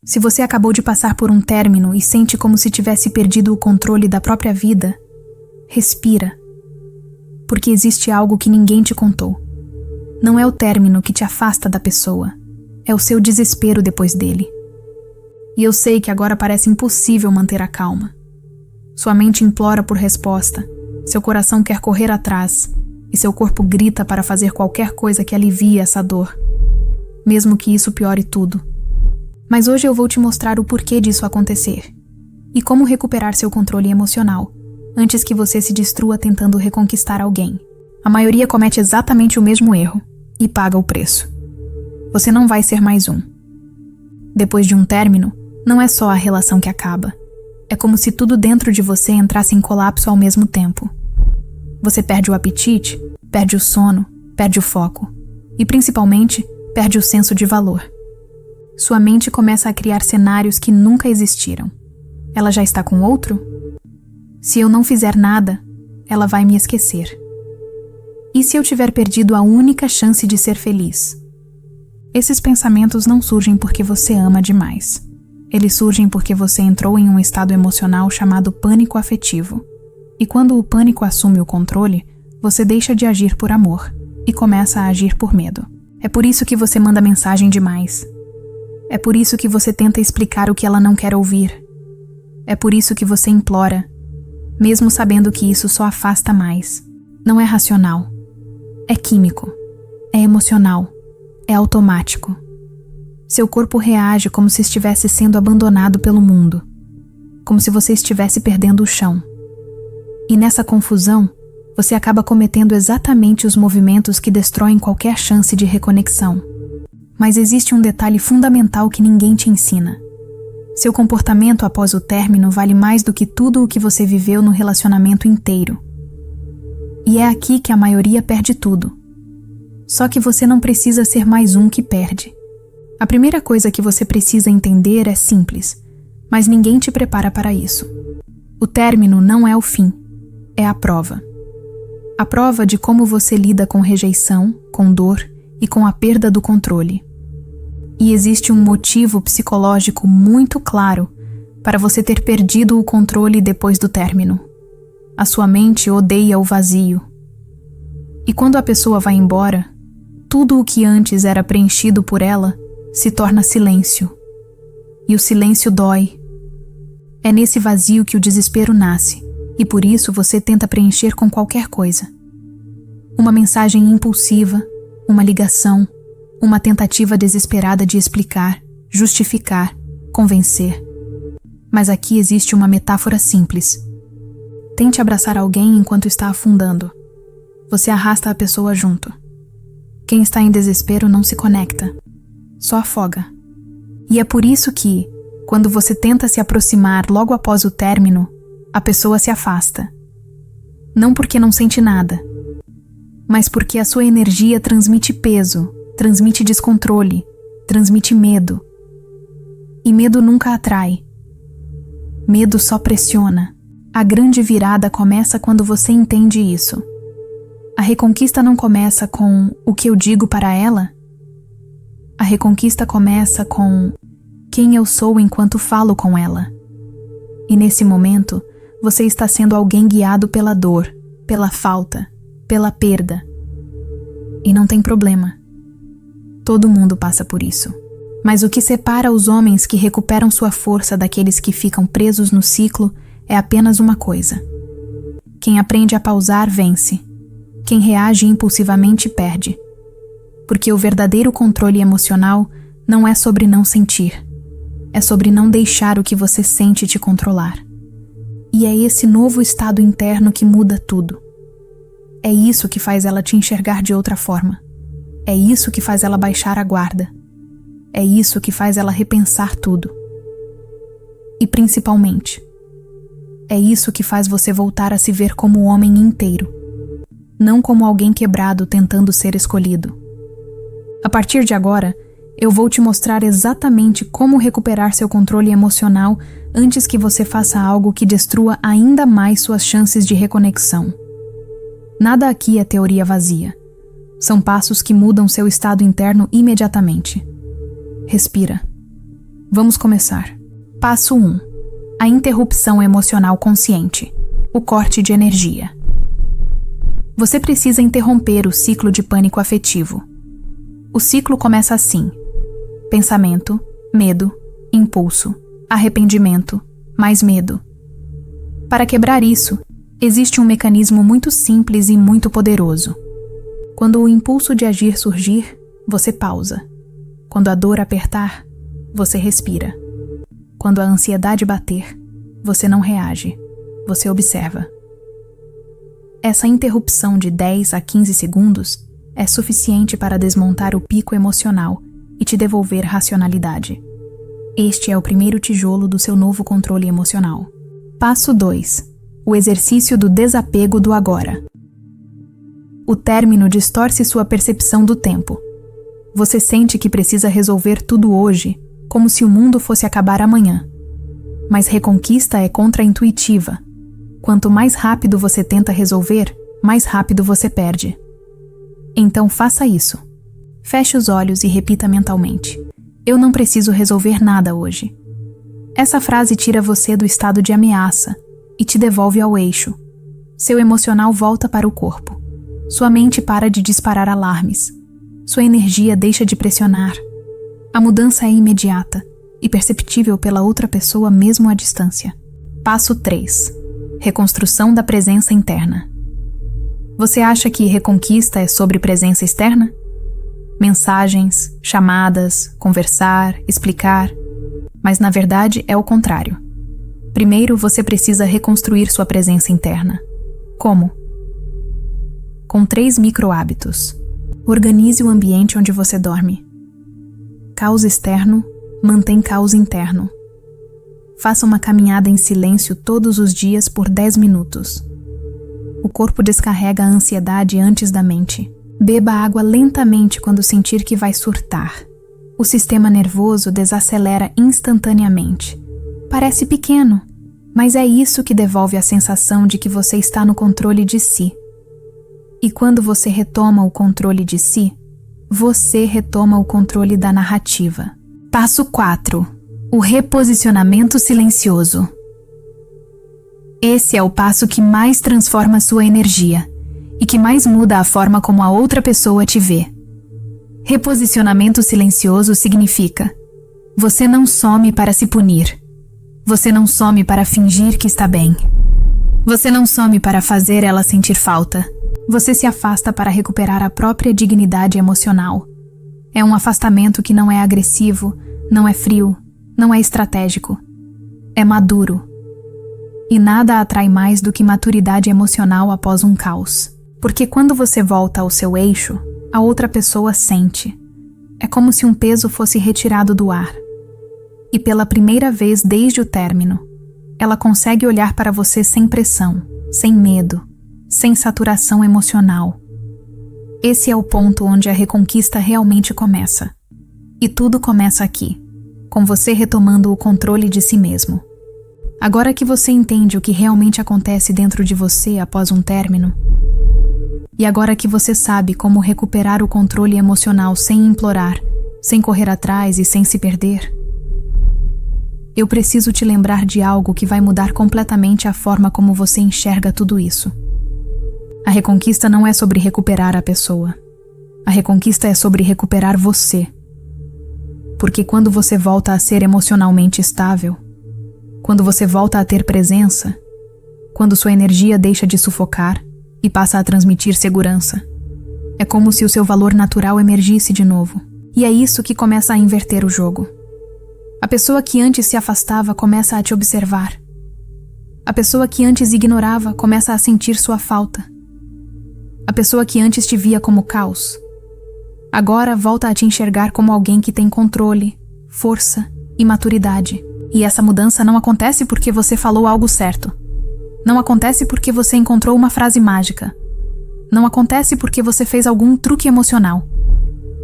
Se você acabou de passar por um término e sente como se tivesse perdido o controle da própria vida, respira. Porque existe algo que ninguém te contou. Não é o término que te afasta da pessoa, é o seu desespero depois dele. E eu sei que agora parece impossível manter a calma. Sua mente implora por resposta, seu coração quer correr atrás e seu corpo grita para fazer qualquer coisa que alivie essa dor, mesmo que isso piore tudo. Mas hoje eu vou te mostrar o porquê disso acontecer e como recuperar seu controle emocional antes que você se destrua tentando reconquistar alguém. A maioria comete exatamente o mesmo erro e paga o preço. Você não vai ser mais um. Depois de um término, não é só a relação que acaba. É como se tudo dentro de você entrasse em colapso ao mesmo tempo. Você perde o apetite, perde o sono, perde o foco e, principalmente, perde o senso de valor. Sua mente começa a criar cenários que nunca existiram. Ela já está com outro? Se eu não fizer nada, ela vai me esquecer. E se eu tiver perdido a única chance de ser feliz? Esses pensamentos não surgem porque você ama demais. Eles surgem porque você entrou em um estado emocional chamado pânico afetivo. E quando o pânico assume o controle, você deixa de agir por amor e começa a agir por medo. É por isso que você manda mensagem demais. É por isso que você tenta explicar o que ela não quer ouvir. É por isso que você implora, mesmo sabendo que isso só afasta mais. Não é racional. É químico. É emocional. É automático. Seu corpo reage como se estivesse sendo abandonado pelo mundo. Como se você estivesse perdendo o chão. E nessa confusão, você acaba cometendo exatamente os movimentos que destroem qualquer chance de reconexão. Mas existe um detalhe fundamental que ninguém te ensina. Seu comportamento após o término vale mais do que tudo o que você viveu no relacionamento inteiro. E é aqui que a maioria perde tudo. Só que você não precisa ser mais um que perde. A primeira coisa que você precisa entender é simples, mas ninguém te prepara para isso. O término não é o fim, é a prova. A prova de como você lida com rejeição, com dor e com a perda do controle. E existe um motivo psicológico muito claro para você ter perdido o controle depois do término. A sua mente odeia o vazio. E quando a pessoa vai embora, tudo o que antes era preenchido por ela se torna silêncio. E o silêncio dói. É nesse vazio que o desespero nasce, e por isso você tenta preencher com qualquer coisa. Uma mensagem impulsiva, uma ligação, uma tentativa desesperada de explicar, justificar, convencer. Mas aqui existe uma metáfora simples. Tente abraçar alguém enquanto está afundando. Você arrasta a pessoa junto. Quem está em desespero não se conecta, só afoga. E é por isso que, quando você tenta se aproximar logo após o término, a pessoa se afasta. Não porque não sente nada, mas porque a sua energia transmite peso, transmite descontrole, transmite medo. E medo nunca atrai. Medo só pressiona. A grande virada começa quando você entende isso. A reconquista não começa com o que eu digo para ela. A reconquista começa com quem eu sou enquanto falo com ela. E nesse momento, você está sendo alguém guiado pela dor, pela falta, pela perda. E não tem problema. Todo mundo passa por isso. Mas o que separa os homens que recuperam sua força daqueles que ficam presos no ciclo é apenas uma coisa. Quem aprende a pausar vence. Quem reage impulsivamente perde. Porque o verdadeiro controle emocional não é sobre não sentir. É sobre não deixar o que você sente te controlar. E é esse novo estado interno que muda tudo. É isso que faz ela te enxergar de outra forma. É isso que faz ela baixar a guarda. É isso que faz ela repensar tudo. E principalmente, é isso que faz você voltar a se ver como um homem inteiro, não como alguém quebrado tentando ser escolhido. A partir de agora, eu vou te mostrar exatamente como recuperar seu controle emocional antes que você faça algo que destrua ainda mais suas chances de reconexão. Nada aqui é teoria vazia. São passos que mudam seu estado interno imediatamente. Respira. Vamos começar. Passo 1. A interrupção emocional consciente. O corte de energia. Você precisa interromper o ciclo de pânico afetivo. O ciclo começa assim: pensamento, medo, impulso, arrependimento, mais medo. Para quebrar isso, existe um mecanismo muito simples e muito poderoso. Quando o impulso de agir surgir, você pausa. Quando a dor apertar, você respira. Quando a ansiedade bater, você não reage, você observa. Essa interrupção de 10 a 15 segundos é suficiente para desmontar o pico emocional e te devolver racionalidade. Este é o primeiro tijolo do seu novo controle emocional. Passo 2. O exercício do desapego do agora. O término distorce sua percepção do tempo. Você sente que precisa resolver tudo hoje, como se o mundo fosse acabar amanhã. Mas reconquista é contraintuitiva. Quanto mais rápido você tenta resolver, mais rápido você perde. Então faça isso. Feche os olhos e repita mentalmente: eu não preciso resolver nada hoje. Essa frase tira você do estado de ameaça e te devolve ao eixo. Seu emocional volta para o corpo. Sua mente para de disparar alarmes. Sua energia deixa de pressionar. A mudança é imediata e perceptível pela outra pessoa mesmo à distância. Passo 3. Reconstrução da presença interna. Você acha que reconquista é sobre presença externa? Mensagens, chamadas, conversar, explicar. Mas na verdade é o contrário. Primeiro você precisa reconstruir sua presença interna. Como? Com 3 micro-hábitos. Organize o ambiente onde você dorme. Caos externo mantém caos interno. Faça uma caminhada em silêncio todos os dias por 10 minutos. O corpo descarrega a ansiedade antes da mente. Beba água lentamente quando sentir que vai surtar. O sistema nervoso desacelera instantaneamente. Parece pequeno, mas é isso que devolve a sensação de que você está no controle de si. E quando você retoma o controle de si, você retoma o controle da narrativa. Passo 4. O reposicionamento silencioso. Esse é o passo que mais transforma sua energia e que mais muda a forma como a outra pessoa te vê. Reposicionamento silencioso significa: você não some para se punir. Você não some para fingir que está bem. Você não some para fazer ela sentir falta. Você se afasta para recuperar a própria dignidade emocional. É um afastamento que não é agressivo, não é frio, não é estratégico. É maduro. E nada atrai mais do que maturidade emocional após um caos. Porque quando você volta ao seu eixo, a outra pessoa sente. É como se um peso fosse retirado do ar. E pela primeira vez desde o término, ela consegue olhar para você sem pressão, sem medo, sem saturação emocional. Esse é o ponto onde a reconquista realmente começa. E tudo começa aqui, com você retomando o controle de si mesmo. Agora que você entende o que realmente acontece dentro de você após um término, e agora que você sabe como recuperar o controle emocional sem implorar, sem correr atrás e sem se perder, eu preciso te lembrar de algo que vai mudar completamente a forma como você enxerga tudo isso. A reconquista não é sobre recuperar a pessoa. A reconquista é sobre recuperar você. Porque quando você volta a ser emocionalmente estável, quando você volta a ter presença, quando sua energia deixa de sufocar e passa a transmitir segurança, é como se o seu valor natural emergisse de novo. E é isso que começa a inverter o jogo. A pessoa que antes se afastava começa a te observar. A pessoa que antes ignorava começa a sentir sua falta. A pessoa que antes te via como caos, agora volta a te enxergar como alguém que tem controle, força e maturidade. E essa mudança não acontece porque você falou algo certo. Não acontece porque você encontrou uma frase mágica. Não acontece porque você fez algum truque emocional.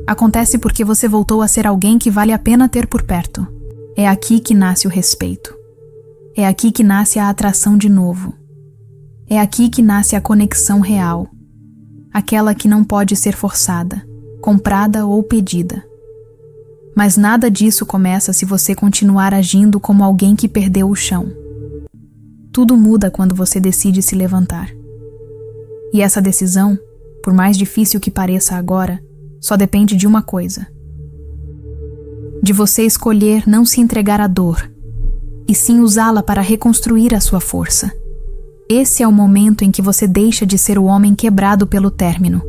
Acontece porque você voltou a ser alguém que vale a pena ter por perto. É aqui que nasce o respeito. É aqui que nasce a atração de novo. É aqui que nasce a conexão real. Aquela que não pode ser forçada, comprada ou pedida. Mas nada disso começa se você continuar agindo como alguém que perdeu o chão. Tudo muda quando você decide se levantar. E essa decisão, por mais difícil que pareça agora, só depende de uma coisa: de você escolher não se entregar à dor, e sim usá-la para reconstruir a sua força. Esse é o momento em que você deixa de ser o homem quebrado pelo término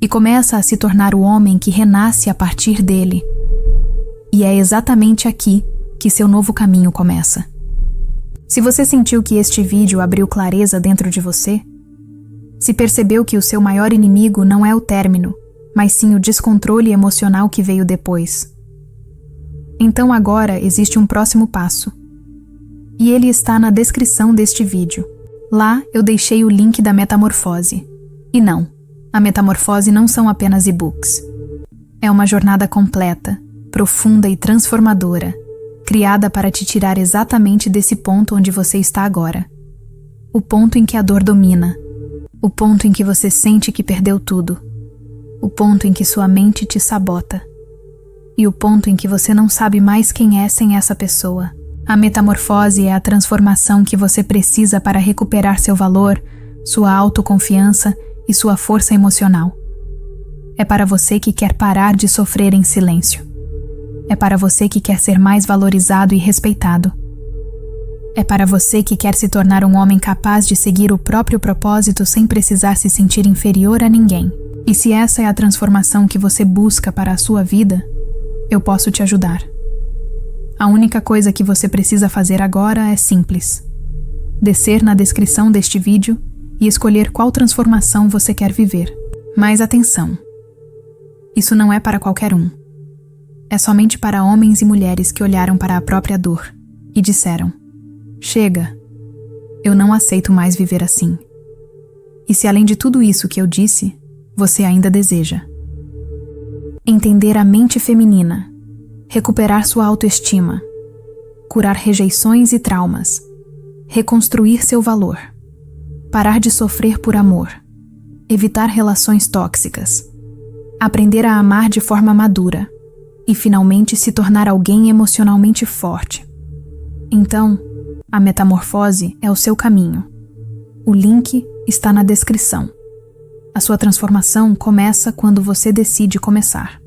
e começa a se tornar o homem que renasce a partir dele. E é exatamente aqui que seu novo caminho começa. Se você sentiu que este vídeo abriu clareza dentro de você, se percebeu que o seu maior inimigo não é o término, mas sim o descontrole emocional que veio depois, então agora existe um próximo passo. E ele está na descrição deste vídeo. Lá eu deixei o link da metamorfose. E não, a metamorfose não são apenas e-books. É uma jornada completa, profunda e transformadora, criada para te tirar exatamente desse ponto onde você está agora. O ponto em que a dor domina. O ponto em que você sente que perdeu tudo. O ponto em que sua mente te sabota. E o ponto em que você não sabe mais quem é sem essa pessoa. A metamorfose é a transformação que você precisa para recuperar seu valor, sua autoconfiança e sua força emocional. É para você que quer parar de sofrer em silêncio. É para você que quer ser mais valorizado e respeitado. É para você que quer se tornar um homem capaz de seguir o próprio propósito sem precisar se sentir inferior a ninguém. E se essa é a transformação que você busca para a sua vida, eu posso te ajudar. A única coisa que você precisa fazer agora é simples: descer na descrição deste vídeo e escolher qual transformação você quer viver. Mas atenção, isso não é para qualquer um. É somente para homens e mulheres que olharam para a própria dor e disseram: chega, eu não aceito mais viver assim. E se além de tudo isso que eu disse, você ainda deseja entender a mente feminina, recuperar sua autoestima, curar rejeições e traumas, reconstruir seu valor, parar de sofrer por amor, evitar relações tóxicas, aprender a amar de forma madura e finalmente se tornar alguém emocionalmente forte. Então, a metamorfose é o seu caminho. O link está na descrição. A sua transformação começa quando você decide começar.